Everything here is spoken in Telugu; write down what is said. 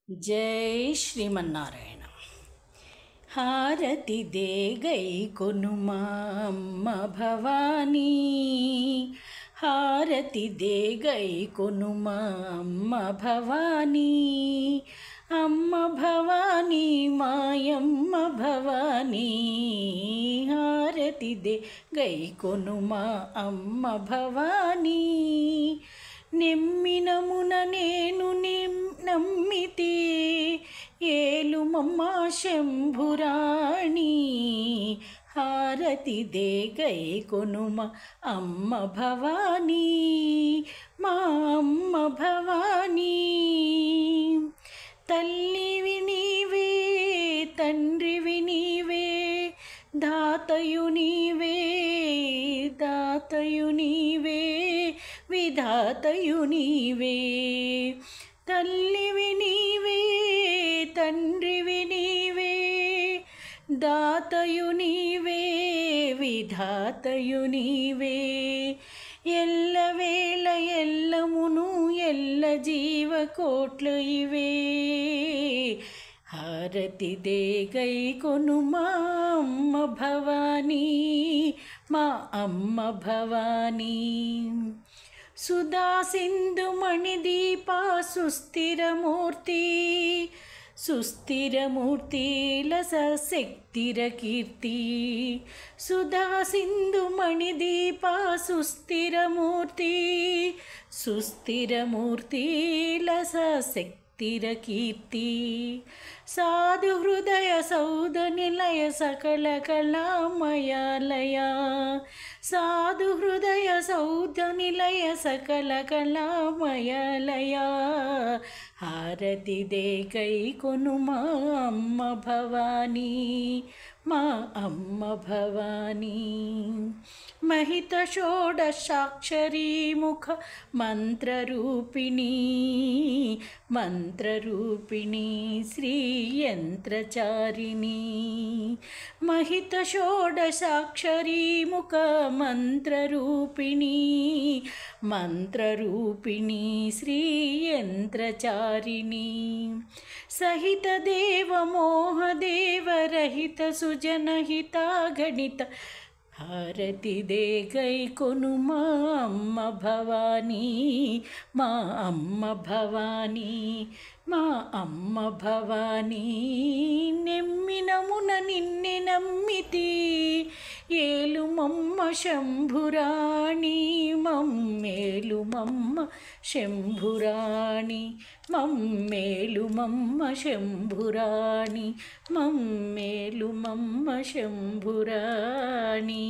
जय श्रीमन्नारायण। हारति दे गई कोनुमा अम्मा भवानी, हारति दे गई कोनुमा अम्मा भवानी, अम्मा भवानी मायम्मा भवानी, हारति दे गई कोनुमा अम्मा भवानी। నెమ్మినమున నేను నమ్మితి ఏలుమమ్మ శంభురాణి, హారతి దే గై కొనుమ అమ్మ భవానీ, మా అమ్మ భవానీ। తల్లివి నీవే తండ్రివి నీవే, దాతయు నీవే దాతయు నీవే, విధాతయు నీవే। తల్లివి నీవే తండ్రివి నీవే, దాతయు నీవే విధాతయు నీవే। ఎల్లవేళ ఎల్లమును ఎల్ల జీవకోట్లు ఇవే, హారతి దే గై కొనుమా అమ్మ భవానీ, మా అమ్మ భవానీ। సుధా సింధు మణిదీపా సుస్థిరమూర్తి, సుస్థిరమూర్తి లస శక్తిర కీర్తి। సుధా సింధు మణిదీపా సుస్థిరమూర్తి, సుస్థిరమూర్తి లస శక్తిర కీర్తి। సాధు హృదయ సౌధ నిలయ సకల కళామయాలయ, సాధు హృదయ సౌధ నిలయ సకల కళామయాలయ, హారతి దే గై కొనుమా అమ్మ భవానీ, మా అమ్మ భవానీ। మహిత షోడశాక్షరీ ముఖ మంత్రరూపిణీ, మంత్రరూపిణీ శ్రీ యంత్రచారిణీ। మహిత షోడశాక్షరీ ముఖ మంత్రరూపిణీ, మంత్రరూపిణీ శ్రీ యంత్రచారిణీ। సహిత దేవ మోహదేవ రహిత సుజనహిత గణిత, హారతి దే గై కొనుమా అమ్మ భవానీ, మా అమ్మ భవానీ, మా అమ్మ భవానీ। నెమ్మినమున నిన్నే నమ్మితి ఏలుమమ్మ శంభురాణి, మమ్మేలుమమ్మ శంభురాణి, మమ్మేలుమమ్మ శంభురాణి, మమ్మేలుమమ్మ శంభురాణి।